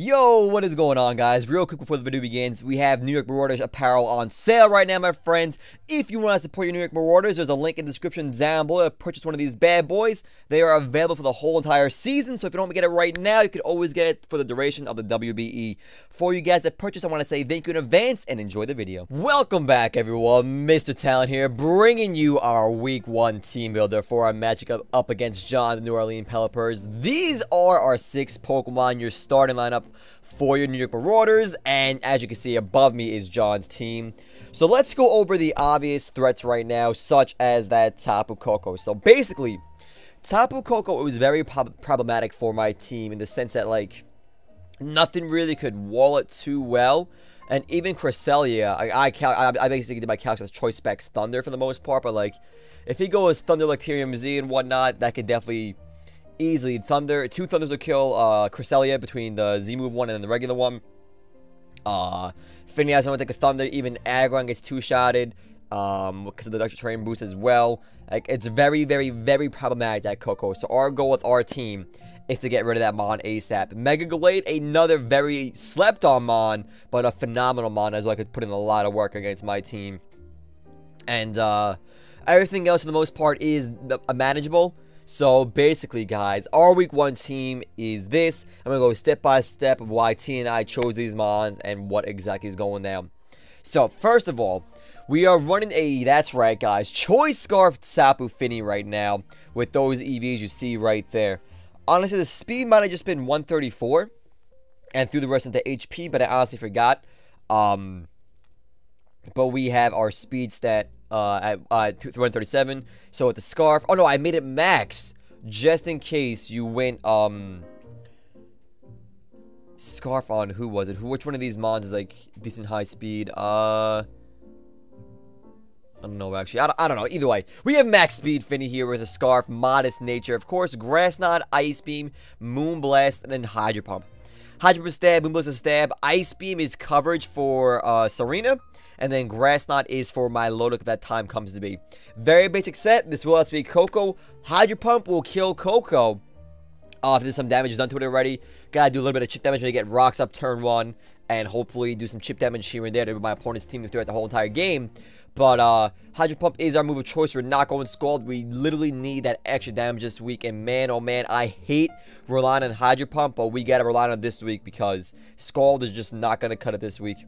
Yo, what is going on, guys? Real quick before the video begins, we have New York Marauders apparel on sale right now, my friends. If you want to support your New York Marauders, there's a link in the description down below to purchase one of these bad boys. They are available for the whole entire season, so if you don't get it right now, you can always get it for the duration of the WBE. For you guys that purchase, I want to say thank you in advance and enjoy the video. Welcome back, everyone. Mr. Talent here, bringing you our Week 1 team builder for our matchup up against John, the New Orleans PELIPPERS. These are our 6 Pokemon, your starting lineup for your New York Marauders, and as you can see above me is John's team. So let's go over the obvious threats right now, such as that Tapu Koko. So basically, Tapu Koko was very problematic for my team in the sense that, like, nothing really could wall it too well. And even Cresselia, I basically did my calculus choice specs Thunder for the most part, but like, if he goes Thunder, Lacterium Z and whatnot, that could definitely easily two Thunders will kill Cresselia between the Z move one and the regular one. Finny has to take a Thunder. Even Aggron gets two-shotted because of the Electric Terrain boost as well. Like, it's very, very, very problematic, that Koko. So our goal with our team is to get rid of that Mon ASAP. Mega Glade, another very slept-on Mon, but a phenomenal Mon as well. I could put in a lot of work against my team. And everything else for the most part is manageable. So basically, guys, our Week 1 team is this. I'm going to go step by step of why T and I chose these mons and what exactly is going down. So first of all, we are running that's right, guys, Choice Scarf Tapu Fini right now with those EVs you see right there. Honestly, the speed might have just been 134 and threw the rest into HP, but I honestly forgot. But we have our speed stat at 137. So with the scarf, oh no, I made it max just in case you went scarf on, who was it? Which one of these mons is like decent high speed? I don't know, actually. I don't know. Either way, we have max speed Finny here with a scarf, modest nature, of course, Grass Knot, Ice Beam, Moonblast, and then Hydro Pump. Hydro Pump is stab, Moonblast is stab, Ice Beam is coverage for Serena, and then Grass Knot is for my Lodic if that time comes to be. Very basic set. This will have to be Koko. Hydro Pump will kill Koko if there's some damage done to it already. Gotta do a little bit of chip damage when you get rocks up turn 1, and hopefully do some chip damage here and there to my opponent's team throughout the whole entire game. But Hydro Pump is our move of choice. We're not going Scald. We literally need that extra damage this week. And man, oh man, I hate relying on Hydro Pump, but we gotta rely on it this week because Scald is just not gonna cut it this week.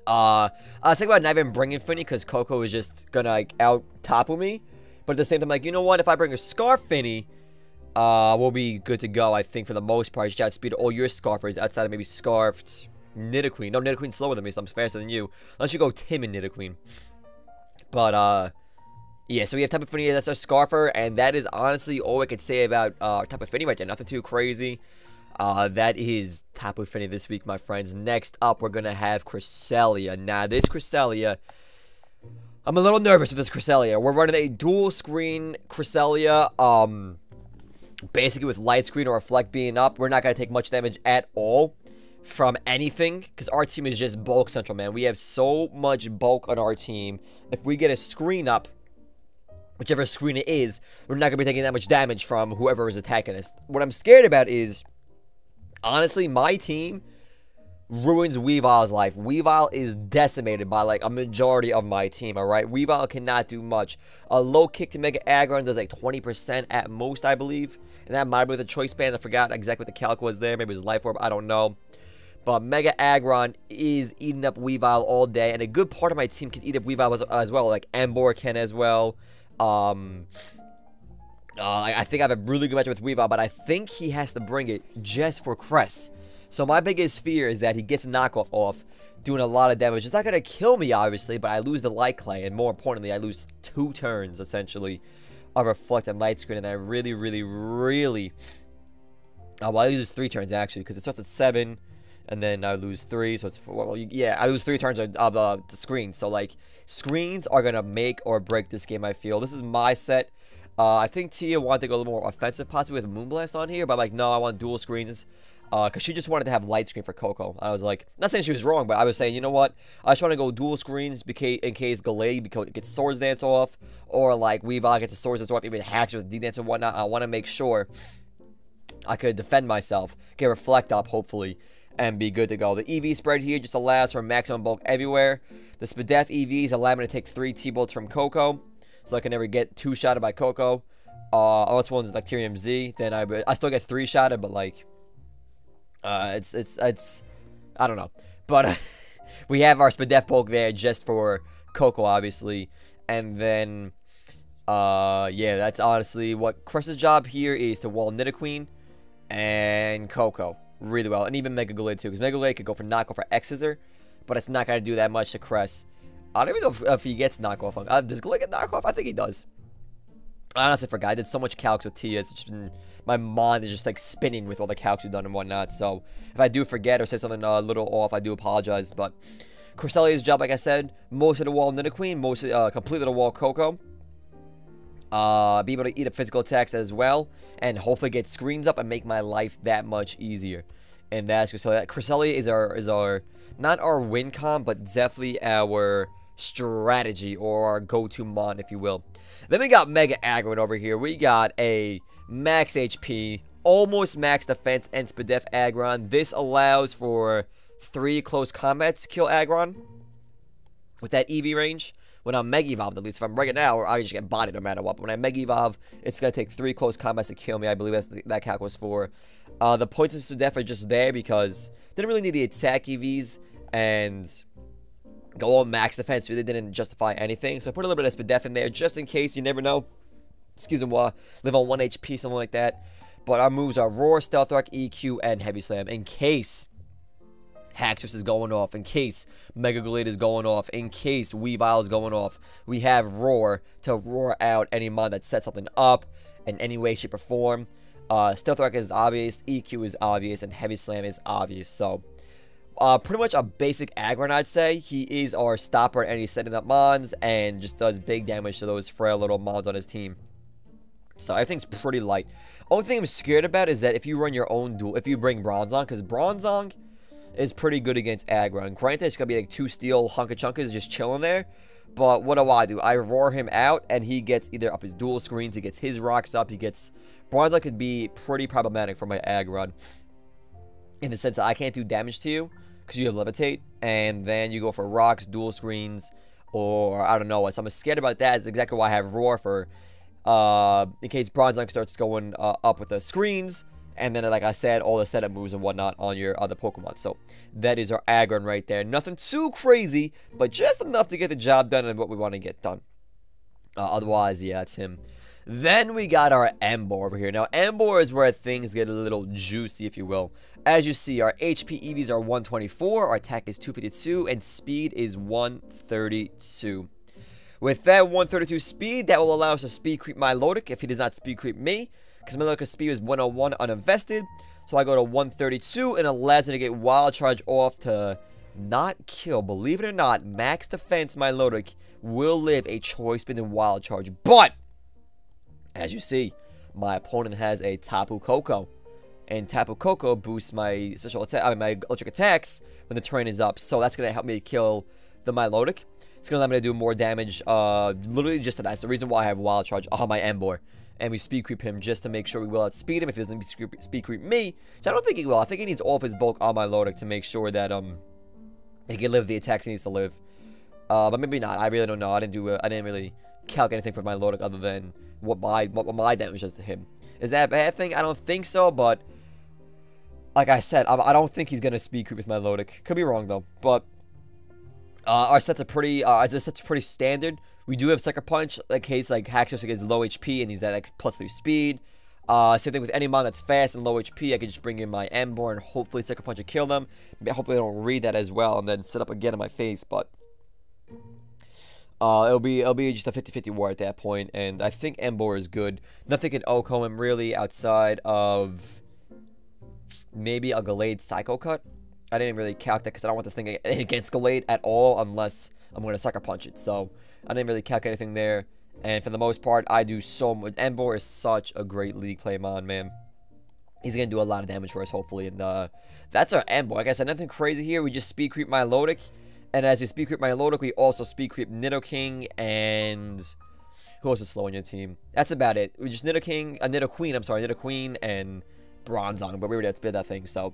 I was thinking about not even bringing Finny because Koko is just gonna like out Tapu me. But at the same time, like, you know what? If I bring a Scarf Finny, we'll be good to go. I think for the most part, just outspeed all your Scarfers outside of maybe Scarfed Nidoqueen. No, Nidoqueen's slower than me, so I'm faster than you. Unless you go Tim and Nidoqueen. But, yeah, so we have Tapu Fini, that's our Scarfer, and that is honestly all I could say about Tapu Fini right there. Nothing too crazy. That is Tapu Fini this week, my friends. Next up, we're going to have Cresselia. Now, this Cresselia, I'm a little nervous with this Cresselia. We're running a dual screen Cresselia, basically with light screen or reflect being up. We're not going to take much damage at all from anything because our team is just bulk central, man. We have so much bulk on our team. If we get a screen up, whichever screen it is, we're not going to be taking that much damage from whoever is attacking us. What I'm scared about is, honestly, my team ruins Weavile's life. Weavile is decimated by, like, a majority of my team, alright? Weavile cannot do much. A low kick to Mega Aggron does, like, 20% at most, I believe. And that might be with a choice band. I forgot exactly what the calc was there. Maybe it was Life Orb. I don't know. But Mega Aggron is eating up Weavile all day. And a good part of my team can eat up Weavile as well. Like, Embor can as well. I think I have a really good match with Weavile, but I think he has to bring it just for Cress. So my biggest fear is that he gets a knockoff off, doing a lot of damage. It's not going to kill me, obviously, but I lose the Light Clay, and more importantly, I lose 2 turns, essentially, of Reflect and Light Screen, and I really, well, I lose 3 turns, actually, because it starts at 7, and then I lose 3, so it's 4, well, yeah, I lose 3 turns of the screen. So, like, screens are going to make or break this game, I feel. This is my set. I think Tia wanted to go a little more offensive, possibly with Moonblast on here, but I'm like, no, I want dual screens. Because she just wanted to have light screen for Koko. I was like, not saying she was wrong, but I was saying, you know what? I just want to go dual screens in case Galade gets Swords Dance off, or like Weavile gets a Swords Dance off, even hacks with D-Dance and whatnot. I want to make sure I could defend myself, get Reflect up, hopefully, and be good to go. The EV spread here just allows for maximum bulk everywhere. The SPDEF EVs allow me to take 3 T-bolts from Coco, so I can never get 2-shotted by Coco. Unless one's Bacterium Z, then I still get 3-shotted, but like, it's I don't know. But we have our SPDEF bulk there just for Coco, obviously, and then yeah, that's honestly what Cress's job here is, to wall Nidoqueen and Coco really well, and even Mega Gallade too, because Mega Gallade could go for knockoff or X Scissor, but it's not gonna do that much to Cress. I don't even know if he gets knockoff. Does Gallade get knockoff? I think he does. I honestly forgot. I did so much calcs with Tia. It's just been, my mind is just like spinning with all the calcs we've done and whatnot. So if I do forget or say something a little off, I do apologize. But Creselia's job, like I said, most of the wall Nidoqueen, mostly completely the wall Coco. Be able to eat up physical attacks as well, and hopefully get screens up and make my life that much easier. And that's Cresselia. Cresselia is our not our win con, but definitely our strategy, or our go-to mon, if you will. Then we got Mega Aggron over here. We got a max HP, almost max defense, and SPDEF Aggron. This allows for 3 close combats to kill Aggron with that EV range. When I'm Mega Evolved, at least if I'm right now, I just get bodied no matter what. But when I Mega Evolve, it's going to take 3 close combats to kill me. I believe that's that calc was for. The points of SPDEF are just there because didn't really need the attack EVs and go all max defense. Really didn't justify anything. So I put a little bit of SPDEF in there just in case. You never know. Excuse me, live on 1 HP, something like that. But our moves are Roar, Stealth Rock, EQ, and Heavy Slam. In case Haxorus is going off, in case Mega Gallade is going off, in case Weavile is going off, we have Roar to roar out any mon that sets something up in any way, shape, or form. Stealth Rock is obvious, EQ is obvious, and Heavy Slam is obvious. So, pretty much a basic Aggron, I'd say. He is our stopper, and he's setting up mons, and just does big damage to those frail little mons on his team. So, everything's pretty light. Only thing I'm scared about is that if you run your own duel, if you bring Bronzong, because Bronzong is pretty good against Aggron. Granted, it's going to be like 2 steel Hunka Chunkas just chilling there. But what do? I roar him out, and he gets either up his dual screens, he gets his rocks up, he gets... Bronzong could be pretty problematic for my Aggron. In the sense that I can't do damage to you, because you have Levitate, and then you go for rocks, dual screens, or I don't know. So I'm scared about that. That's exactly why I have Roar for... in case Bronzong starts going up with the screens. And then, like I said, all the setup moves and whatnot on your other Pokemon. So, that is our Aggron right there. Nothing too crazy, but just enough to get the job done and what we want to get done. Otherwise, yeah, it's him. Then we got our Emboar over here. Now, Emboar is where things get a little juicy, if you will. As you see, our HP EVs are 124, our attack is 252, and speed is 132. With that 132 speed, that will allow us to speed creep my Milotic if he does not speed creep me. Because my Milotic's speed is 101 uninvested. So I go to 132 and allows me to get Wild Charge off to not kill. Believe it or not, max defense Milotic will live a choice spin and Wild Charge. But, as you see, my opponent has a Tapu Koko. And Tapu Koko boosts my special attack, my electric attacks when the terrain is up. So that's going to help me kill the Milotic. It's going to allow me to do more damage, literally just to that. That's the reason why I have Wild Charge on my Emboar. And we speed creep him just to make sure we will outspeed him if he doesn't speed creep me. Which I don't think he will. I think he needs all of his bulk on my Milotic to make sure that he can live the attacks he needs to live. But maybe not. I really don't know. I didn't really calc anything for my Milotic other than what my damage does to him. Is that a bad thing? I don't think so, but like I said, I don't think he's gonna speed creep with my Milotic. Could be wrong though. But our sets are pretty standard. We do have Sucker Punch, in case like Haxorus gets low HP and he's at like +3 speed. Same thing with any mon that's fast and low HP. I can just bring in my Emboar and hopefully Sucker Punch and kill them. Hopefully they don't read that as well and then sit up again in my face. But it'll be just a 50-50 war at that point. And I think Emboar is good. Nothing can OHKO him really outside of maybe a Gallade Psycho Cut. I didn't really calc that because I don't want this thing against Gallade at all unless I'm going to Sucker Punch it. So I didn't really calc anything there. And for the most part, I do so much. Emboar is such a great league play mon, man. He's going to do a lot of damage for us, hopefully. And that's our Emboar. Like I said, nothing crazy here. We just speed creep my Milotic. And as we speed creep my Milotic, we also speed creep Nidoking and... who else is slow on your team? That's about it. We just Nidoking, Nidoqueen, I'm sorry, Nidoqueen and Bronzong. But we already outspeed that thing, so...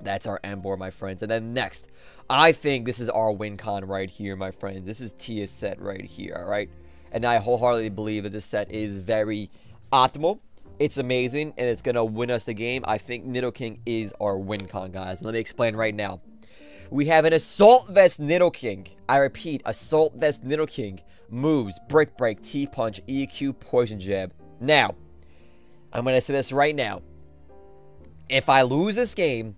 That's our end board, my friends. And then next, I think this is our win con right here, my friends. This is Tia's set right here, alright? And I wholeheartedly believe that this set is very optimal. It's amazing, and it's going to win us the game. I think Nidoking is our win con, guys. Let me explain right now. We have an Assault Vest Nidoking. I repeat, Assault Vest Nidoking. Moves, Brick Break, T-Punch, EQ, Poison Jab. Now, I'm going to say this right now. If I lose this game,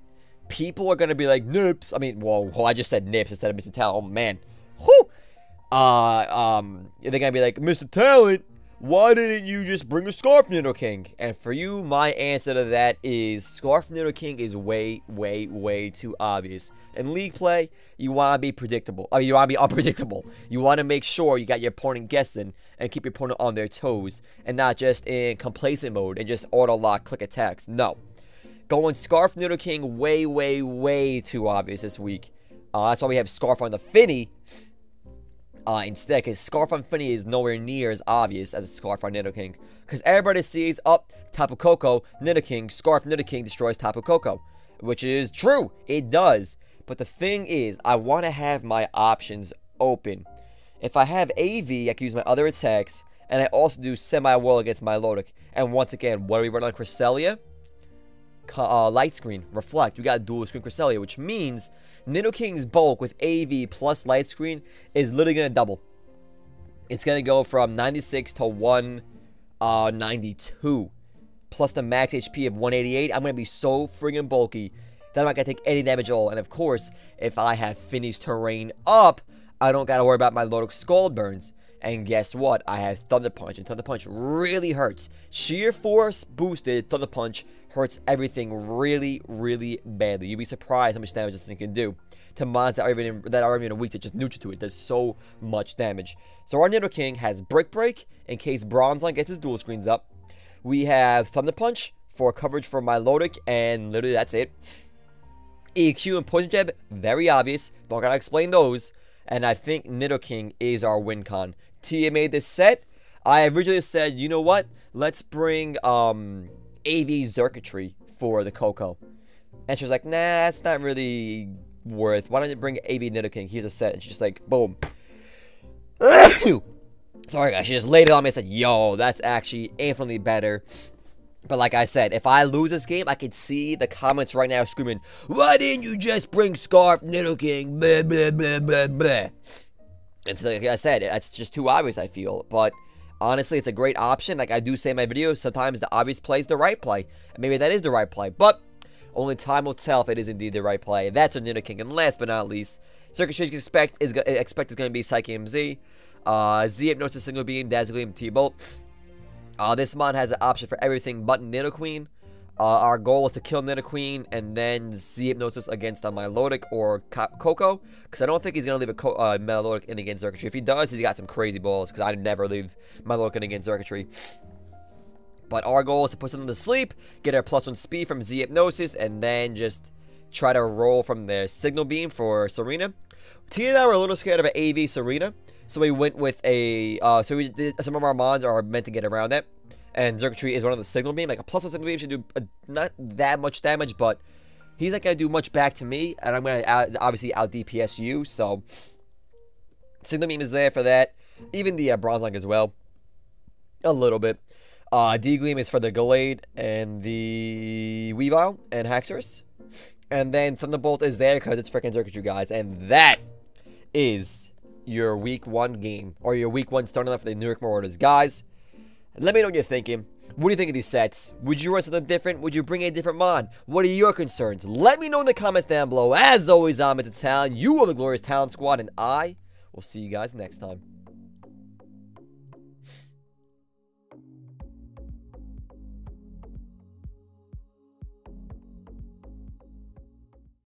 people are going to be like, Nips. I mean, whoa, I just said Nips instead of Mr. Talent. Oh, man. Whew. They're going to be like, Mr. Talent, why didn't you just bring a Scarf Nidoking? And for you, my answer to that is Scarf Nidoking is way, way, way too obvious. In League play, you want to be predictable. I mean, you want to be unpredictable. You want to make sure you got your opponent guessing and keep your opponent on their toes and not just in complacent mode and just auto-lock click attacks. No. Going Scarf Nidoking way, way, way too obvious this week. That's why we have Scarf on the Finny. Instead, because Scarf on Finny is nowhere near as obvious as a Scarf on Nidoking. Because everybody sees, Tapu Koko, Nidoking, Scarf Nidoking destroys Tapu Koko. Which is true, it does. But the thing is, I want to have my options open. If I have AV, I can use my other attacks. And I also do Semi-Whirl against my Milotic. And once again, what do we run on Cresselia? Light Screen, Reflect. We got Dual Screen Cresselia, which means Nidoking's bulk with AV plus Light Screen is literally going to double. It's going to go from 96 to 192. Plus the max HP of 188. I'm going to be so friggin' bulky that I'm not going to take any damage at all. And of course, if I have Finny's Terrain up, I don't got to worry about my Milotic Scald Burns. And guess what? I have Thunder Punch, and Thunder Punch really hurts. Sheer Force boosted Thunder Punch hurts everything really, really badly. You'd be surprised how much damage this thing can do to mons that are even weak to just neutral to it. Does so much damage. So our Nidoking has Brick Break in case Bronzong gets his dual screens up. We have Thunder Punch for coverage for Milotic, and literally that's it. EQ and Poison Jab, very obvious. Don't gotta explain those. And I think Nidoking is our win con. Tia made this set. I originally said, you know what? Let's bring AV Circuitry for the Koko. And she was like, nah, that's not really worth. Why don't you bring AV Nidoking? Here's a set. And she's just like, boom. Sorry, guys. She just laid it on me and said, yo, that's actually infinitely better. But like I said, if I lose this game, I could see the comments right now screaming, why didn't you just bring Scarf Nidoking? Blah, blah, blah, blah, blah. And so, like I said, it's just too obvious, I feel. But honestly, it's a great option. Like I do say in my videos, sometimes the obvious play is the right play. And maybe that is the right play. But only time will tell if it is indeed the right play. That's a Nidoking. And last but not least, Circuitry you can expect is going to be Psyche MZ. Z Hypnosis, Single Beam, Dazzle Gleam, T-Bolt. This mod has an option for everything but Nidoqueen. Our goal is to kill Nidoqueen and then Z Hypnosis against a Milotic or Koko. Because I don't think he's going to leave a Milotic in against Circuitry. If he does, he's got some crazy balls. Because I never leave Milotic in against Circuitry. But our goal is to put something to sleep, get our +1 speed from Z Hypnosis, and then just try to roll from their Signal Beam for Serena. Tia and I were a little scared of an AV Serena. So we went with a, some of our mods are meant to get around that. And Circuitry is one of the Signal Beam. Like a +1 Signal Beam should do not that much damage, but he's not going to do much back to me. And I'm going to obviously out DPS you. So Signal Beam is there for that. Even the Bronzong as well. A little bit. D-Gleam is for the Gallade and the Weavile and Haxorus. And then Thunderbolt is there because it's freaking Circuitry, guys. And that is your week 1 game. Or your week 1 starting off for the New York Marauders. Guys, let me know what you're thinking. What do you think of these sets? Would you run something different? Would you bring a different mod? What are your concerns? Let me know in the comments down below. As always, I'm Mr.Talent. You are the Glorious Talent Squad. And I will see you guys next time.